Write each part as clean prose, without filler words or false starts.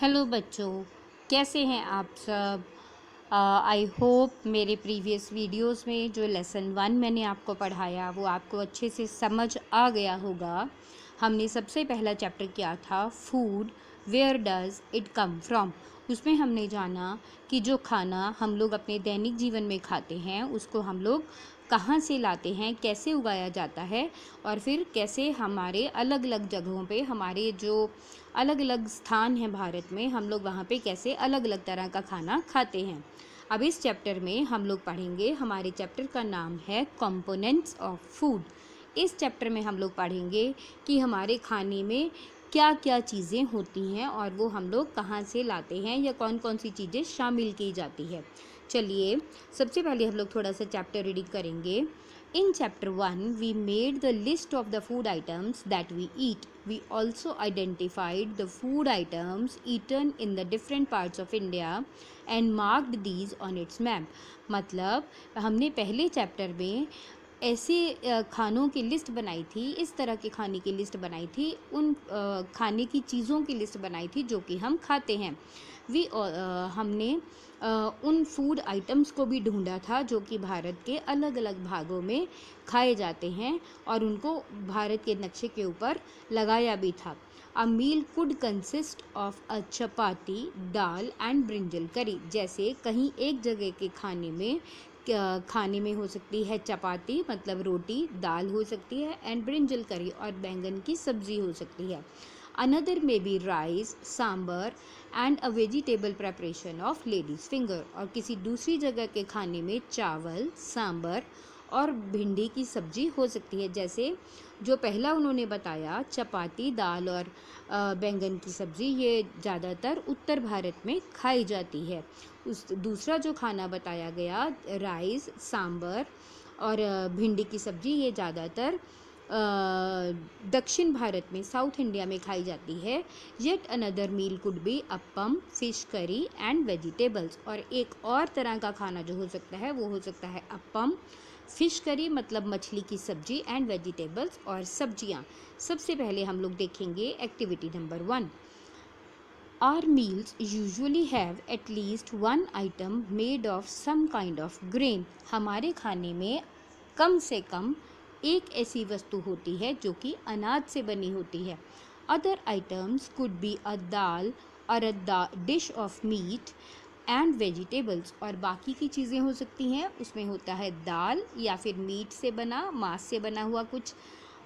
Hello बच्चों, कैसे हैं आप सब। आई होप मेरे प्रीवियस वीडियोस में जो लेसन 1 मैंने आपको पढ़ाया वो आपको अच्छे से समझ आ गया होगा। हमने सबसे पहला चैप्टर किया था food, where does it come from. उसमें हमने जाना कि जो खाना हम लोग अपने दैनिक जीवन में खाते हैं उसको हम लोग कहाँ से लाते हैं, कैसे उगाया जाता है और फिर कैसे हमारे अलग अलग जगहों पे, हमारे जो अलग अलग स्थान हैं भारत में, हम लोग वहाँ पे कैसे अलग अलग तरह का खाना खाते हैं। अब इस चैप्टर में हम लोग पढ़ेंगे, हमारे चैप्टर का नाम है कंपोनेंट्स ऑफ फूड। इस चैप्टर में हम लोग पढ़ेंगे कि हमारे खाने में क्या क्या चीज़ें होती हैं और वो हम लोग कहाँ से लाते हैं या कौन कौन सी चीज़ें शामिल की जाती है। चलिए, सबसे पहले हम लोग थोड़ा सा चैप्टर रीडिंग करेंगे। In chapter 1, we made the list of the food items that we eat. We also identified the food items eaten in the different parts of India and marked these on its map. मतलब हमने पहले chapter में ऐसे खानों की list बनाई थी, इस तरह के खाने की लिस्ट बनाई थी, उन खाने की चीज़ों की लिस्ट बनाई थी जो कि हम खाते हैं। हमने उन फूड आइटम्स को भी ढूंढा था जो कि भारत के अलग अलग भागों में खाए जाते हैं और उनको भारत के नक्शे के ऊपर लगाया भी था। A meal could consist of a chapati, dal and brinjal curry. जैसे कहीं एक जगह के खाने में हो सकती है चपाती मतलब रोटी, दाल हो सकती है, एंड ब्रिंजल करी और बैंगन की सब्जी हो सकती है। Another may be rice, sambar and a vegetable preparation of ladies finger. और किसी दूसरी जगह के खाने में चावल, सांबर और भिंडी की सब्जी हो सकती है। जैसे जो पहला उन्होंने बताया, चपाती, दाल और बैंगन की सब्जी, ये ज़्यादातर उत्तर भारत में खाई जाती है। उस दूसरा जो खाना बताया गया, राइस, सांबर और भिंडी की सब्जी, ये ज़्यादातर दक्षिण भारत में, साउथ इंडिया में खाई जाती है। Yet another meal could be appam, fish curry and vegetables. और एक और तरह का खाना जो हो सकता है वो हो सकता है अप्पम, फिश करी मतलब मछली की सब्जी, एंड वेजिटेबल्स और सब्जियां। सबसे पहले हम लोग देखेंगे activity number 1। Our meals usually have at least one item made of some kind of grain. हमारे खाने में कम से कम एक ऐसी वस्तु होती है जो कि अनाज से बनी होती है। Other items could be a dal or a dish of meat and vegetables. और बाकी की चीज़ें हो सकती हैं, उसमें होता है दाल या फिर मीट से बना, मांस से बना हुआ कुछ,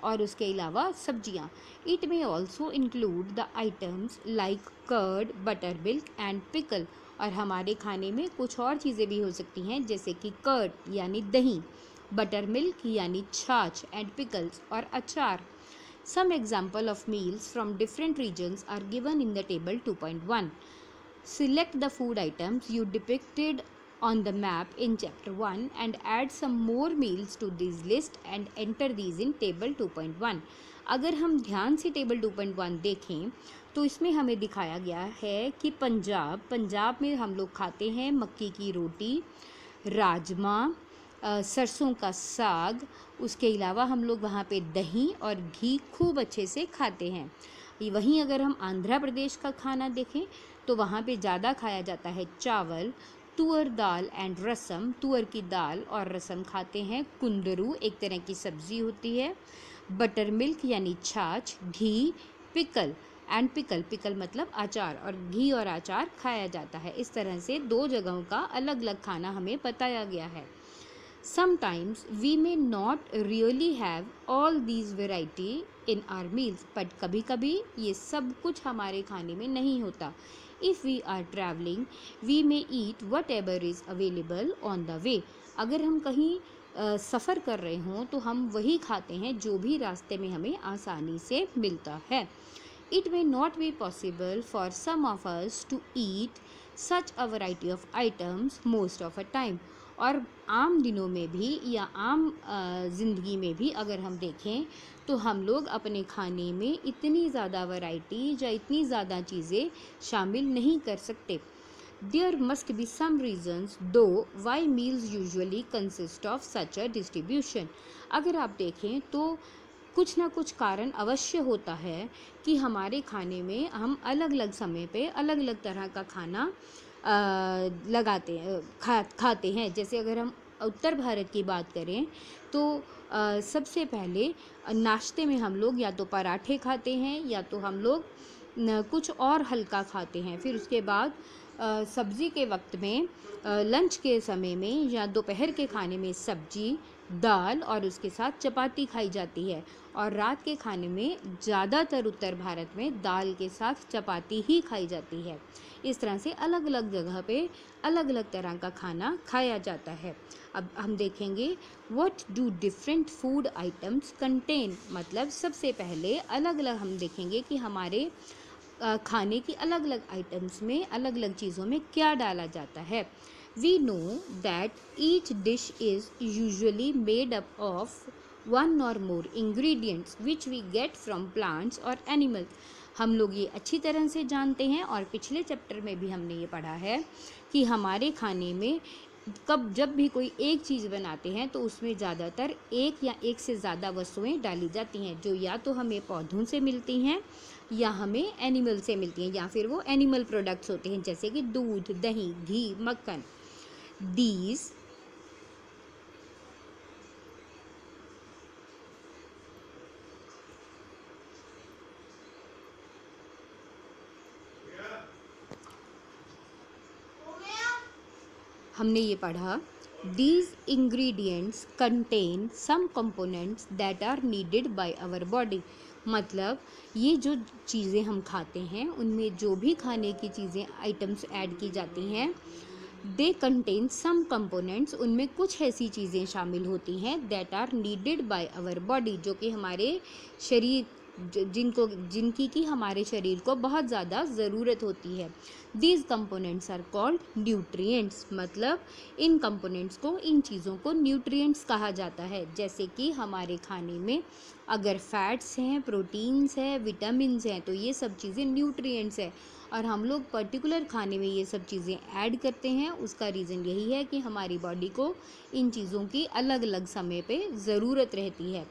और उसके अलावा सब्जियां। It may also include the items like curd, buttermilk and pickle. और हमारे खाने में कुछ और चीज़ें भी हो सकती हैं, जैसे कि कर्ड यानी दही, बटर मिल्क यानी छाछ, एंड पिकल्स और अचार। Some example of meals from different regions are given in the table 2.1. Select the food items you depicted on the map in chapter 1 and add some more meals to this list and enter these in table 2.1. अगर हम ध्यान से table 2.1 देखें तो इसमें हमें दिखाया गया है कि पंजाब में हम लोग खाते हैं मक्की की रोटी, राजमा, सरसों का साग। उसके अलावा हम लोग वहाँ पे दही और घी खूब अच्छे से खाते हैं। वहीं अगर हम आंध्र प्रदेश का खाना देखें तो वहाँ पे ज़्यादा खाया जाता है चावल, तुअर दाल एंड रसम। तुअर की दाल और रसम खाते हैं। कुंदरू एक तरह की सब्जी होती है। बटर मिल्क यानी छाछ, घी, पिकल एंड पिकल मतलब अचार, और घी और अचार खाया जाता है। इस तरह से दो जगहों का अलग अलग खाना हमें बताया गया है। Sometimes we may not really have all these variety in our meals, but कभी कभी ये सब कुछ हमारे खाने में नहीं होता। If we are traveling, we may eat whatever is available on the way. अगर हम कहीं सफ़र कर रहे हों तो हम वही खाते हैं जो भी रास्ते में हमें आसानी से मिलता है। It may not be possible for some of us to eat such a variety of items most of a time. और आम दिनों में भी या आम ज़िंदगी में भी अगर हम देखें तो हम लोग अपने खाने में इतनी ज़्यादा वैरायटी या इतनी ज़्यादा चीज़ें शामिल नहीं कर सकते। There must be some reasons though why meals usually consist of such a distribution. अगर आप देखें तो कुछ ना कुछ कारण अवश्य होता है कि हमारे खाने में हम अलग अलग समय पे अलग अलग तरह का खाना खाते हैं। जैसे अगर हम उत्तर भारत की बात करें तो सबसे पहले नाश्ते में हम लोग या तो पराठे खाते हैं या तो हम लोग कुछ और हल्का खाते हैं। फिर उसके बाद सब्ज़ी के वक्त में लंच के समय में या दोपहर के खाने में सब्जी, दाल और उसके साथ चपाती खाई जाती है। और रात के खाने में ज़्यादातर उत्तर भारत में दाल के साथ चपाती ही खाई जाती है। इस तरह से अलग अलग जगह पे अलग अलग तरह का खाना खाया जाता है। अब हम देखेंगे what do different food items contain, मतलब सबसे पहले अलग अलग हम देखेंगे कि हमारे खाने की अलग अलग आइटम्स में अलग अलग चीज़ों में क्या डाला जाता है। We know that each dish is usually made up of one or more ingredients which we get from plants or animals. हम लोग ये अच्छी तरह से जानते हैं और पिछले चैप्टर में भी हमने ये पढ़ा है कि हमारे खाने में जब भी कोई एक चीज़ बनाते हैं तो उसमें ज़्यादातर एक या एक से ज़्यादा वस्तुएं डाली जाती हैं, जो या तो हमें पौधों से मिलती हैं या हमें एनिमल से मिलती हैं, या फिर वो एनिमल प्रोडक्ट्स होते हैं जैसे कि दूध, दही, घी, मक्खन। दीज हमने ये पढ़ा, these ingredients contain some components that are needed by our body। मतलब ये जो चीज़ें हम खाते हैं उनमें जो भी खाने की चीज़ें आइटम्स ऐड की जाती हैं, दे कंटेन सम कंपोनेंट्स, उनमें कुछ ऐसी चीज़ें शामिल होती हैं that are needed by our body, जो कि हमारे शरीर जिनकी कि हमारे शरीर को बहुत ज़्यादा ज़रूरत होती है। These components are called nutrients, मतलब इन कंपोनेंट्स को, इन चीज़ों को न्यूट्रिएंट्स कहा जाता है। जैसे कि हमारे खाने में अगर फैट्स हैं, प्रोटीन्स हैं, विटामिन्स हैं, तो ये सब चीज़ें न्यूट्रिएंट्स हैं। और हम लोग पर्टिकुलर खाने में ये सब चीज़ें ऐड करते हैं, उसका रीज़न यही है कि हमारी बॉडी को इन चीज़ों की अलग अलग समय पे ज़रूरत रहती है।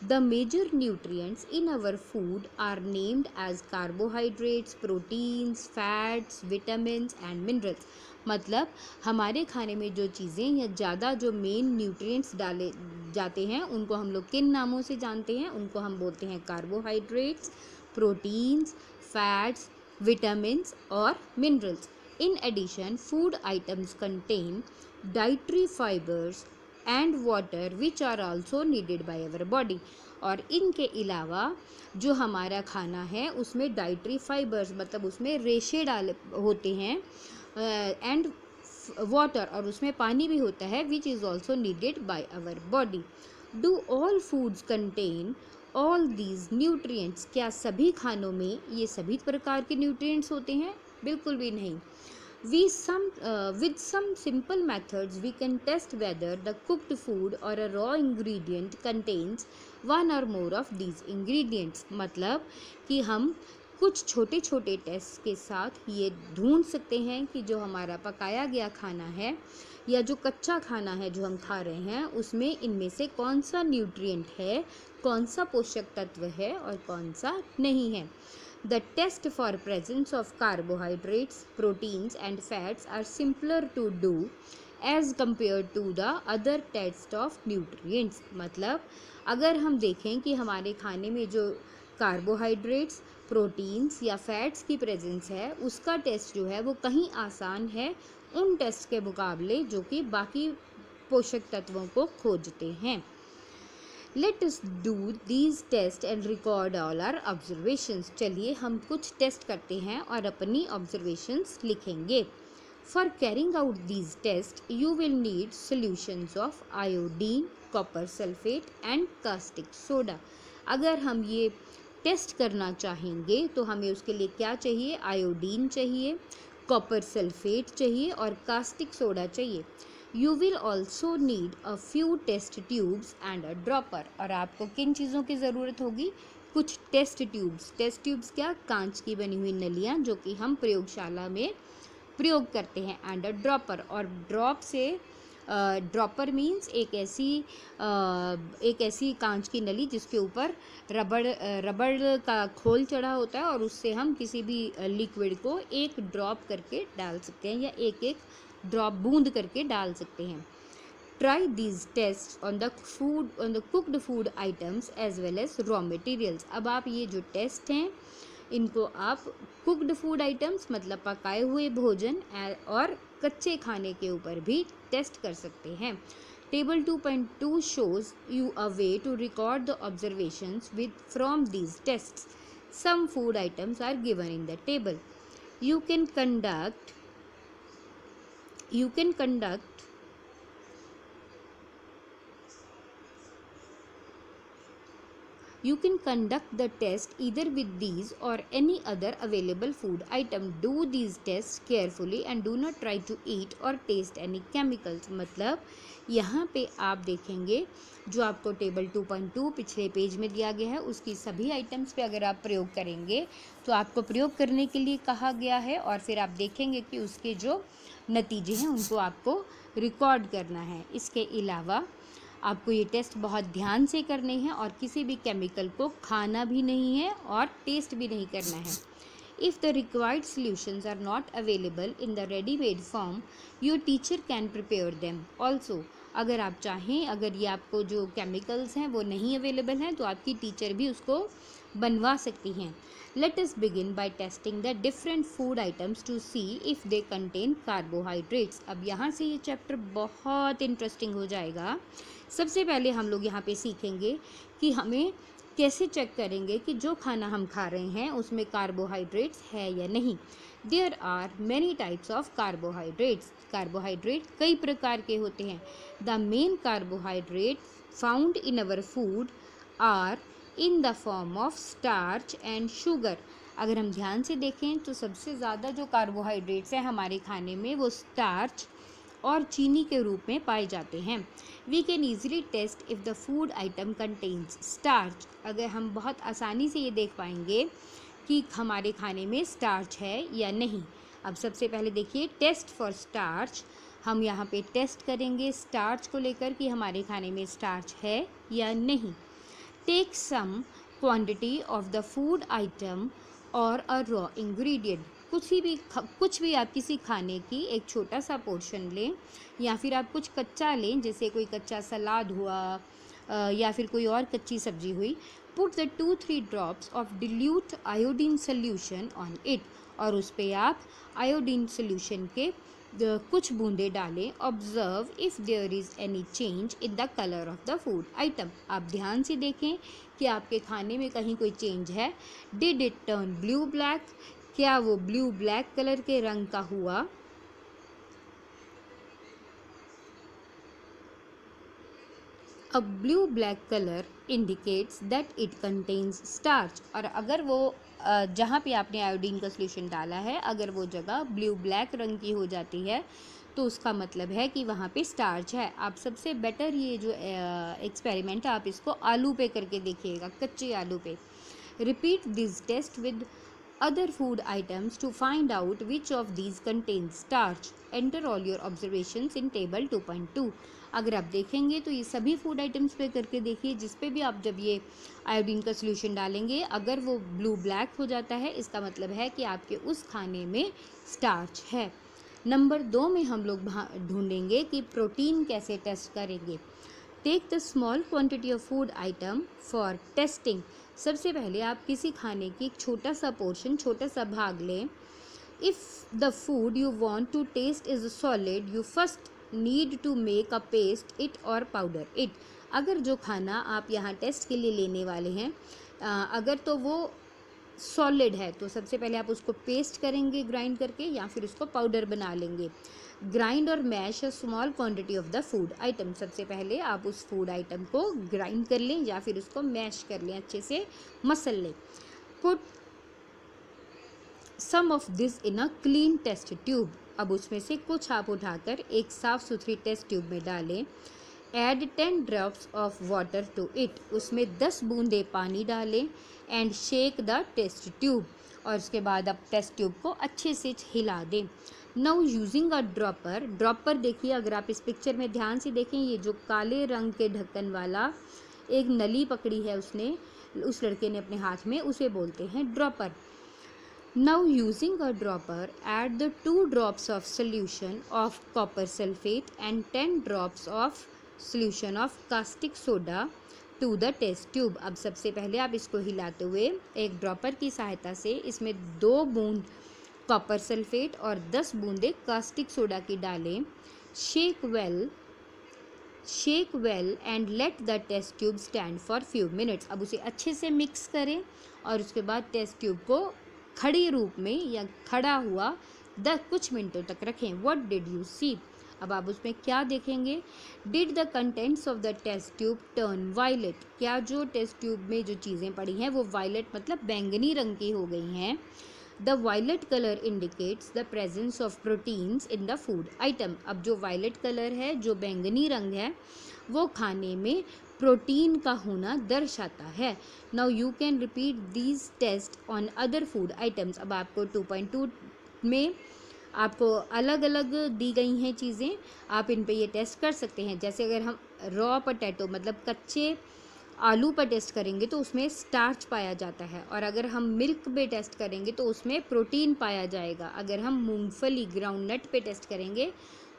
The major nutrients in our food are named as carbohydrates, proteins, fats, vitamins and minerals। मतलब हमारे खाने में जो चीज़ें या ज़्यादा जो मेन न्यूट्रिएंट्स डाले जाते हैं उनको हम लोग किन नामों से जानते हैं? उनको हम बोलते हैं कार्बोहाइड्रेट्स, प्रोटीन्स, फैट्स, विटामिन्स और minerals. In addition, food items contain dietary fibers and water which are also needed by our body. और इनके अलावा जो हमारा खाना है उसमें डाइटरी फाइबर्स, मतलब उसमें रेशे डाले होते हैं, एंड वाटर, और उसमें पानी भी होता है, which is also needed by our body. Do all foods contain all these nutrients, क्या सभी खानों में ये सभी प्रकार के न्यूट्रिएंट्स होते हैं? बिल्कुल भी नहीं। With some simple methods we can test whether the cooked food or a raw ingredient contains one or more of these ingredients। मतलब कि हम कुछ छोटे छोटे टेस्ट के साथ ये ढूंढ सकते हैं कि जो हमारा पकाया गया खाना है या जो कच्चा खाना है जो हम खा रहे हैं उसमें इनमें से कौन सा न्यूट्रिएंट है, कौन सा पोषक तत्व है और कौन सा नहीं है। The test for presence of carbohydrates, proteins and fats are simpler to do as compared to the other test of nutrients। मतलब अगर हम देखें कि हमारे खाने में जो कार्बोहाइड्रेट्स, प्रोटीन्स या फैट्स की प्रेजेंस है उसका टेस्ट जो है वो कहीं आसान है उन टेस्ट के मुकाबले जो कि बाकी पोषक तत्वों को खोजते हैं। Let us do these tests and record all our observations। चलिए हम कुछ टेस्ट करते हैं और अपनी observations लिखेंगे। For carrying out these tests, you will need solutions of iodine, copper sulfate and caustic soda। अगर हम ये टेस्ट करना चाहेंगे तो हमें उसके लिए क्या चाहिए? आयोडीन चाहिए, कॉपर सल्फेट चाहिए और कास्टिक सोडा चाहिए। You will also need a few test tubes and a dropper। और आपको किन चीज़ों की ज़रूरत होगी? कुछ टेस्ट ट्यूब्स। टेस्ट ट्यूब्स क्या? कांच की बनी हुई नलियाँ जो कि हम प्रयोगशाला में प्रयोग करते हैं। एंड अ ड्रॉपर, और ड्रॉप से ड्रॉपर मीन्स एक ऐसी कांच की नली जिसके ऊपर रबड़ का खोल चढ़ा होता है और उससे हम किसी भी लिक्विड को एक ड्रॉप करके डाल सकते हैं या एक एक ड्रॉप बूंद करके डाल सकते हैं। Try these tests on the cooked food items as well as raw materials। अब आप ये जो टेस्ट हैं इनको आप कुक्ड फूड आइटम्स मतलब पकाए हुए भोजन और कच्चे खाने के ऊपर भी टेस्ट कर सकते हैं। Table 2.2 shows you a way to record the observations from these tests. Some food items are given in the table. You can conduct the test either with these or any other available food item. Do these tests carefully and do not try to eat or taste any chemicals। मतलब यहाँ पे आप देखेंगे जो आपको table 2.2 पिछले page में दिया गया है उसकी सभी आइटम्स पे अगर आप प्रयोग करेंगे तो आपको प्रयोग करने के लिए कहा गया है और फिर आप देखेंगे कि उसके जो नतीजे हैं उनको आपको रिकॉर्ड करना है। इसके अलावा आपको ये टेस्ट बहुत ध्यान से करने हैं और किसी भी केमिकल को खाना भी नहीं है और टेस्ट भी नहीं करना है। If the required solutions are not available in the ready-made form, your teacher can prepare them also। अगर आप चाहें, अगर ये आपको जो केमिकल्स हैं वो नहीं अवेलेबल हैं तो आपकी टीचर भी उसको बनवा सकती हैं। Let us begin by testing the different food items to see if they contain carbohydrates। अब यहाँ से ये चैप्टर बहुत इंटरेस्टिंग हो जाएगा। सबसे पहले हम लोग यहाँ पे सीखेंगे कि हमें कैसे चेक करेंगे कि जो खाना हम खा रहे हैं उसमें कार्बोहाइड्रेट्स है या नहीं। There are many types of carbohydrates. Carbohydrate कई प्रकार के होते हैं। The main carbohydrate found in our food are in the form of starch and sugar. अगर हम ध्यान से देखें तो सबसे ज़्यादा जो कार्बोहाइड्रेट्स हैं हमारे खाने में वो स्टार्च और चीनी के रूप में पाए जाते हैं। We can easily test if the food item contains starch. अगर हम बहुत आसानी से ये देख पाएंगे कि हमारे खाने में स्टार्च है या नहीं। अब सबसे पहले देखिए टेस्ट फॉर स्टार्च। हम यहाँ पे टेस्ट करेंगे स्टार्च को लेकर कि हमारे खाने में स्टार्च है या नहीं। Take some quantity of the food item और अ रॉ इंग्रेडिएंट। कुछ भी आप किसी खाने की एक छोटा सा पोर्शन लें या फिर आप कुछ कच्चा लें, जैसे कोई कच्चा सलाद हुआ या फिर कोई और कच्ची सब्जी हुई। Put the 2-3 drops of dilute iodine solution on it. और उस पर आप आयोडीन सोल्यूशन के कुछ बूंदे डालें। Observe if there is any change in the colour of the food item. आप ध्यान से देखें कि आपके खाने में कहीं कोई चेंज है। Did it turn blue black. क्या वो ब्लू ब्लैक कलर के रंग का हुआ। A blue black color indicates that it contains starch। और अगर वो जहाँ पे आपने आयोडीन का सोल्यूशन डाला है अगर वो जगह ब्लू ब्लैक रंग की हो जाती है तो उसका मतलब है कि वहाँ पे स्टार्च है। आप सबसे बेटर ये जो एक्सपेरिमेंट है आप इसको आलू पे करके देखिएगा, कच्चे आलू पे। Repeat this test with other food items to find out which of these contains starch। Enter all your observations in table 2.2। अगर आप देखेंगे तो ये सभी फूड आइटम्स पे करके देखिए जिस पे भी आप जब ये आयोडीन का सोल्यूशन डालेंगे अगर वो ब्लू ब्लैक हो जाता है इसका मतलब है कि आपके उस खाने में स्टार्च है। नंबर 2 में हम लोग ढूंढेंगे कि प्रोटीन कैसे टेस्ट करेंगे। Take the small quantity of food item for testing. सबसे पहले आप किसी खाने की एक छोटा सा पोर्शन, छोटा सा भाग लें। If the food you want to test is solid you first need to make a paste it और पाउडर इट। अगर जो खाना आप यहाँ टेस्ट के लिए लेने वाले हैं अगर तो वो सॉलिड है तो सबसे पहले आप उसको पेस्ट करेंगे ग्राइंड करके या फिर उसको पाउडर बना लेंगे। ग्राइंड और mash a small quantity of the food item. सबसे पहले आप उस फूड आइटम को ग्राइंड कर लें या फिर उसको मैश कर लें, अच्छे से मसल लें। Put some of this in a clean test tube. अब उसमें से कुछ आप उठाकर एक साफ़ सुथरी टेस्ट ट्यूब में डालें। Add 10 drops of water to it. उसमें 10 बूंदे पानी डालें। And shake the test tube. और उसके बाद आप टेस्ट ट्यूब को अच्छे से हिला दें। Now using a dropper, dropper देखिए अगर आप इस पिक्चर में ध्यान से देखें, ये जो काले रंग के ढक्कन वाला एक नली पकड़ी है उसने, उस लड़के ने अपने हाथ में, उसे बोलते हैं dropper. Now using a dropper add the 2 drops of solution of copper sulphate and 10 drops of solution of caustic soda to the test tube. अब सबसे पहले आप इसको हिलाते हुए एक ड्रॉपर की सहायता से इसमें 2 बूंद कॉपर सल्फेट और 10 बूंदे कास्टिक सोडा की डालें। Shake well and let the test tube stand for few minutes. अब उसे अच्छे से मिक्स करें और उसके बाद टेस्ट ट्यूब को खड़ी रूप में या खड़ा हुआ कुछ मिनटों तक रखें। व्हाट डिड यू सी, अब आप उसमें क्या देखेंगे? Did the contents of the test tube turn violet, क्या जो टेस्ट ट्यूब में जो चीज़ें पड़ी हैं वो वायलेट मतलब बैंगनी रंग की हो गई हैं। The violet colour indicates the presence of proteins in the food item. अब जो वायलेट कलर है, जो बैंगनी रंग है, वो खाने में प्रोटीन का होना दर्शाता है। Now you can repeat these test on other food items. अब आपको 2.2 में आपको अलग अलग दी गई हैं चीज़ें, आप इन पे ये टेस्ट कर सकते हैं। जैसे अगर हम रॉ पोटैटो मतलब कच्चे आलू पर टेस्ट करेंगे तो उसमें स्टार्च पाया जाता है, और अगर हम मिल्क पे टेस्ट करेंगे तो उसमें प्रोटीन पाया जाएगा। अगर हम मूंगफली ग्राउंडनट पे टेस्ट करेंगे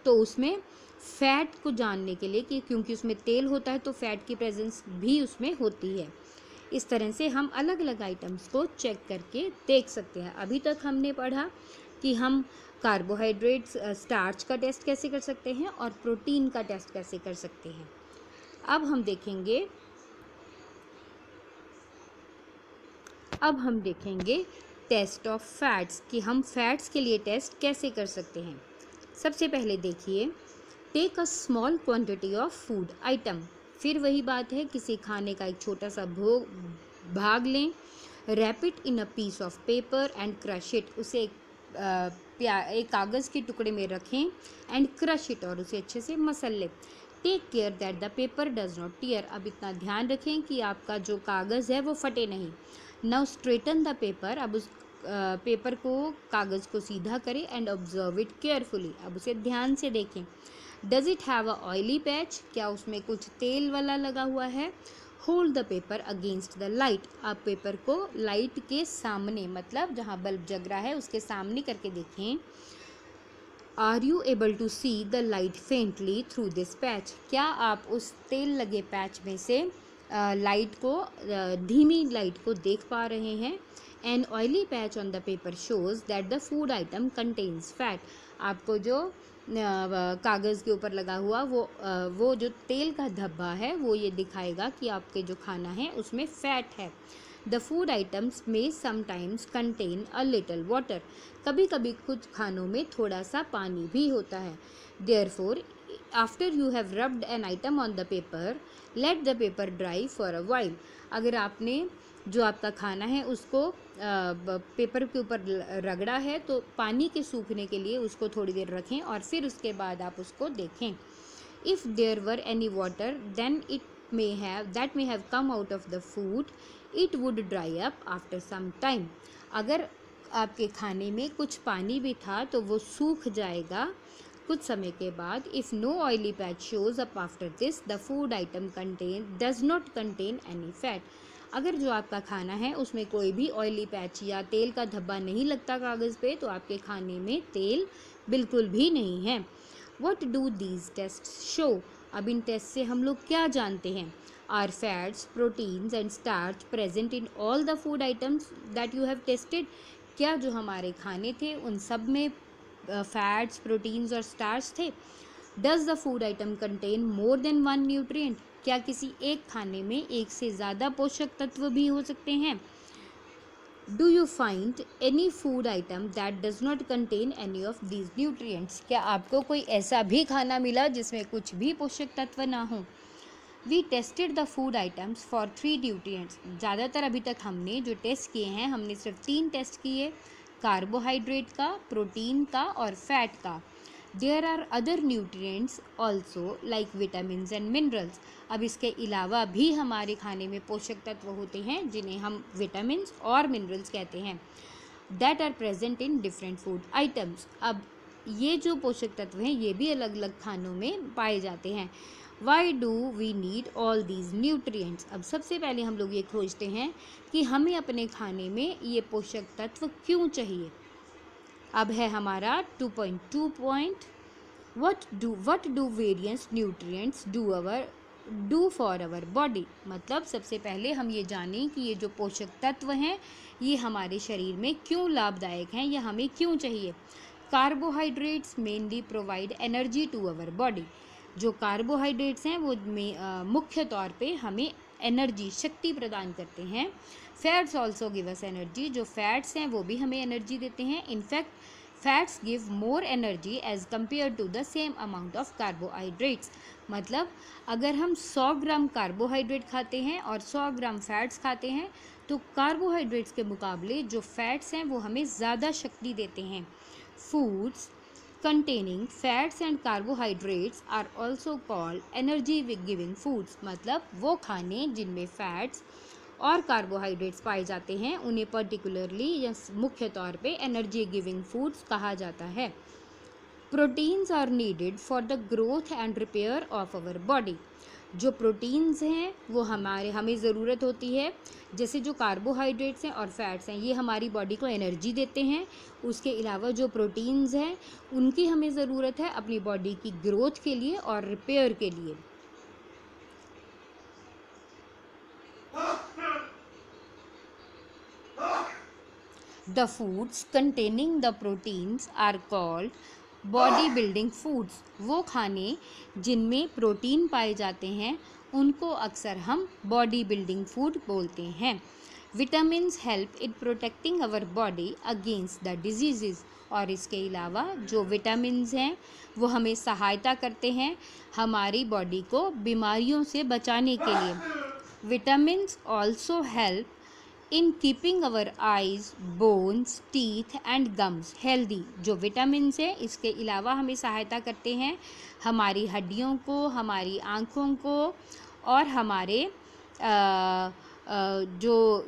तो उसमें फ़ैट को जानने के लिए कि क्योंकि उसमें तेल होता है तो फ़ैट की प्रेजेंस भी उसमें होती है। इस तरह से हम अलग अलग आइटम्स को चेक करके देख सकते हैं। अभी तक हमने पढ़ा कि हम कार्बोहाइड्रेट्स स्टार्च का टेस्ट कैसे कर सकते हैं और प्रोटीन का टेस्ट कैसे कर सकते हैं। अब हम देखेंगे टेस्ट ऑफ फैट्स कि हम फैट्स के लिए टेस्ट कैसे कर सकते हैं। सबसे पहले देखिए, take a small quantity of food item. फिर वही बात है, किसी खाने का एक छोटा सा भाग लें। Wrap it in a piece of paper and crush it. उसे एक कागज़ के टुकड़े में रखें एंड क्रश इट, और उसे अच्छे से मसल लें। Take care that the paper does not tear. अब इतना ध्यान रखें कि आपका जो कागज़ है वो फटे नहीं। Now straighten the paper. अब उस पेपर को, कागज़ को सीधा करें एंड ऑब्जर्व इट केयरफुली। अब उसे ध्यान से देखें। Does it have a oily patch, क्या उसमें कुछ तेल वाला लगा हुआ है। Hold the paper against the light. आप पेपर को लाइट के सामने, मतलब जहाँ बल्ब जग रहा है उसके सामने करके देखें। Are you able to see the light faintly through this patch. क्या आप उस तेल लगे पैच में से लाइट को, धीमी लाइट को देख पा रहे हैं। An oily patch on the paper shows that the food item contains fat. आपको जो कागज़ के ऊपर लगा हुआ वो जो तेल का धब्बा है वो ये दिखाएगा कि आपके जो खाना है उसमें फ़ैट है। द फूड आइटम्स में sometimes contain a little water. कभी कभी कुछ खानों में थोड़ा सा पानी भी होता है। Therefore after you have rubbed an item on the paper, let the paper dry for a while. अगर आपने जो आपका खाना है उसको पेपर के ऊपर रगड़ा है तो पानी के सूखने के लिए उसको थोड़ी देर रखें और फिर उसके बाद आप उसको देखें। If there were any water then it may have come out of the food, it would dry up after some time। अगर आपके खाने में कुछ पानी भी था तो वो सूख जाएगा कुछ समय के बाद। If no oily patch shows up after this, the food item does not contain any fat। अगर जो आपका खाना है उसमें कोई भी ऑयली पैच या तेल का धब्बा नहीं लगता कागज़ पे, तो आपके खाने में तेल बिल्कुल भी नहीं है। What do these tests show? अब इन टेस्ट से हम लोग क्या जानते हैं? Are fats, proteins and starch present in all the food items that you have tested? क्या जो हमारे खाने थे उन सब में फैट्स, प्रोटीन्स और स्टार्च थे? Does the food item contain more than one nutrient? क्या किसी एक खाने में एक से ज़्यादा पोषक तत्व भी हो सकते हैं? Do you find any food item that does not contain any of these nutrients? क्या आपको कोई ऐसा भी खाना मिला जिसमें कुछ भी पोषक तत्व ना हो? We tested the food items for 3 nutrients। ज़्यादातर अभी तक हमने जो टेस्ट किए हैं, हमने सिर्फ 3 टेस्ट किए, कार्बोहाइड्रेट का, प्रोटीन का और फैट का। There are other nutrients also like vitamins and minerals। अब इसके अलावा भी हमारे खाने में पोषक तत्व होते हैं जिन्हें हम विटामिन्स और मिनरल्स कहते हैं। That are present in different food items। अब ये जो पोषक तत्व हैं ये भी अलग अलग खानों में पाए जाते हैं। Why do we need all these nutrients. अब सबसे पहले हम लोग ये खोजते हैं कि हमें अपने खाने में ये पोषक तत्व क्यों चाहिए। अब है हमारा 2.2 point, what do various nutrients do for our body। मतलब सबसे पहले हम ये जानें कि ये जो पोषक तत्व हैं ये हमारे शरीर में क्यों लाभदायक हैं या हमें क्यों चाहिए। Carbohydrates mainly provide energy to our body. जो कार्बोहाइड्रेट्स हैं वो मुख्य तौर पे हमें एनर्जी, शक्ति प्रदान करते हैं। Fats also give us energy. जो फैट्स हैं वो भी हमें एनर्जी देते हैं। In fact fats give more energy as compared to the same amount of carbohydrates. मतलब अगर हम 100 ग्राम कार्बोहाइड्रेट खाते हैं और 100 ग्राम फैट्स खाते हैं तो कार्बोहाइड्रेट्स के मुकाबले जो फैट्स हैं वो हमें ज़्यादा शक्ति देते हैं। Foods containing fats and carbohydrates are also called energy giving foods। मतलब वो खाने जिनमें फैट्स और कार्बोहाइड्रेट्स पाए जाते हैं उन्हें पर्टिकुलरली या मुख्य तौर पे एनर्जी गिविंग फूड्स कहा जाता है। Proteins are needed for the growth and repair of our body. जो प्रोटीन्स हैं वो हमें ज़रूरत होती है। जैसे जो कार्बोहाइड्रेट्स हैं और फैट्स हैं ये हमारी बॉडी को एनर्जी देते हैं। उसके अलावा जो प्रोटीन्स हैं उनकी हमें ज़रूरत है अपनी बॉडी की ग्रोथ के लिए और रिपेयर के लिए। The foods containing the proteins are called body building foods. वो खाने जिनमें प्रोटीन पाए जाते हैं उनको अक्सर हम बॉडी बिल्डिंग फूड बोलते हैं। Vitamins help in protecting our body against the disease. और इसके अलावा जो विटामिन्स हैं वो हमें सहायता करते हैं हमारी बॉडी को बीमारियों से बचाने के लिए। Vitamins also help in keeping our eyes, bones, teeth and gums healthy. जो विटामिन्स हैं इसके अलावा हमें सहायता करते हैं हमारी हड्डियों को, हमारी आँखों को और हमारे जो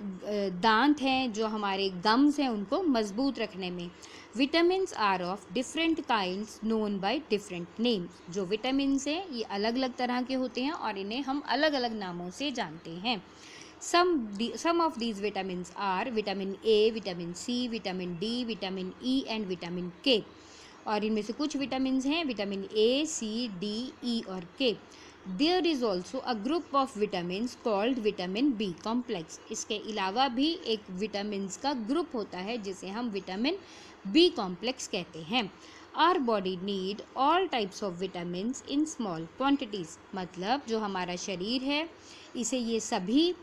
दांत हैं, जो हमारे गम्स हैं उनको मजबूत रखने में। Vitamins are of different kinds known by different names. जो विटामिन्स हैं ये अलग अलग तरह के होते हैं और इन्हें हम अलग अलग नामों से जानते हैं। Some of these vitamins are vitamin A, vitamin C, vitamin D, vitamin E and vitamin K। और इनमें से कुछ विटामिन्स हैं vitamin A, C, D, E और K। There is also a group of vitamins called vitamin B complex। इसके अलावा भी एक विटामिन्स का ग्रुप होता है जिसे हम विटामिन B complex कहते हैं। Our body need all types of vitamins in small quantities। मतलब जो हमारा शरीर है इसे ये सभी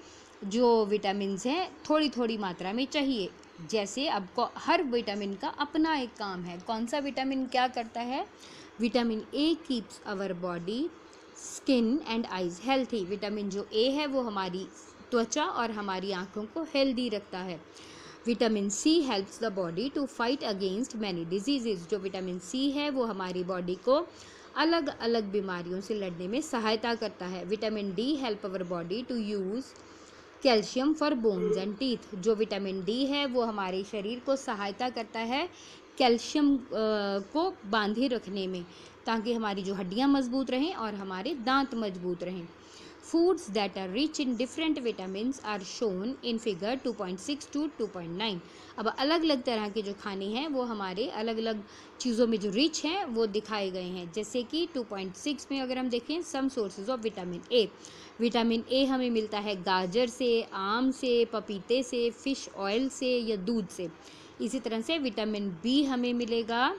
जो विटामिन्स हैं थोड़ी थोड़ी मात्रा में चाहिए। जैसे अब हर विटामिन का अपना एक काम है। कौन सा विटामिन क्या करता है? Vitamin A keeps our body, skin and eyes healthy. Vitamin जो ए है वो हमारी त्वचा और हमारी आँखों को हेल्दी रखता है। Vitamin C helps the body to fight against many disease. जो विटामिन सी है वो हमारी बॉडी को अलग अलग बीमारियों से लड़ने में सहायता करता है। Vitamin D help our body to use calcium for bones and teeth. जो विटामिन डी है वो हमारे शरीर को सहायता करता है कैल्शियम को बांधे रखने में ताकि हमारी जो हड्डियां मजबूत रहें और हमारे दांत मजबूत रहें। Foods that are rich in different vitamins are shown in figure 2.6 to 2.9। अब अलग अलग तरह के जो खाने हैं वो हमारे अलग अलग चीज़ों में जो रिच हैं वो दिखाए गए हैं। जैसे कि 2.6 में अगर हम देखें some sources of vitamin A. Vitamin A हमें मिलता है गाजर से, आम से, पपीते से, फ़िश ऑयल से या दूध से। इसी तरह से विटामिन बी हमें मिलेगा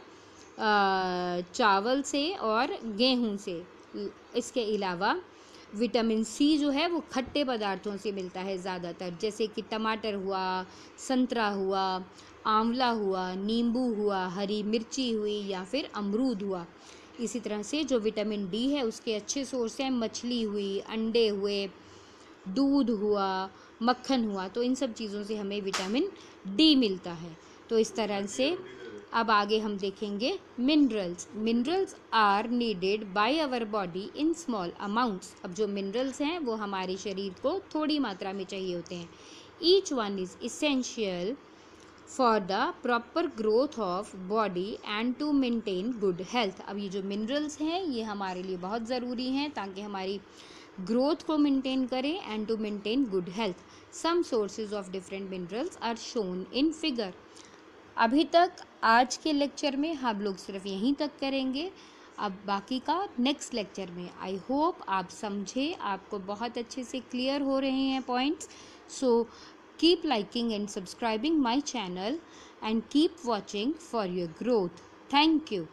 चावल से और गेहूं से। इसके अलावा विटामिन सी जो है वो खट्टे पदार्थों से मिलता है ज़्यादातर, जैसे कि टमाटर हुआ, संतरा हुआ, आंवला हुआ, नींबू हुआ, हरी मिर्ची हुई या फिर अमरूद हुआ। इसी तरह से जो विटामिन डी है उसके अच्छे सोर्स हैं मछली हुई, अंडे हुए, दूध हुआ, मक्खन हुआ। तो इन सब चीज़ों से हमें विटामिन डी मिलता है। तो इस तरह से अब आगे हम देखेंगे minerals. Minerals are needed by our body in small amounts. अब जो मिनरल्स हैं वो हमारे शरीर को थोड़ी मात्रा में चाहिए होते हैं। Each one is essential for the proper growth of body and to maintain good health. अब ये जो मिनरल्स हैं ये हमारे लिए बहुत ज़रूरी हैं ताकि हमारी ग्रोथ को मेंटेन करें and to maintain good health. Some sources of different minerals are shown in figure. अभी तक आज के लेक्चर में हम लोग सिर्फ यहीं तक करेंगे, अब बाकी का नेक्स्ट लेक्चर में। आई होप आप समझे, आपको बहुत अच्छे से क्लियर हो रहे हैं points. So keep liking and subscribing my channel and keep watching for your growth. Thank you.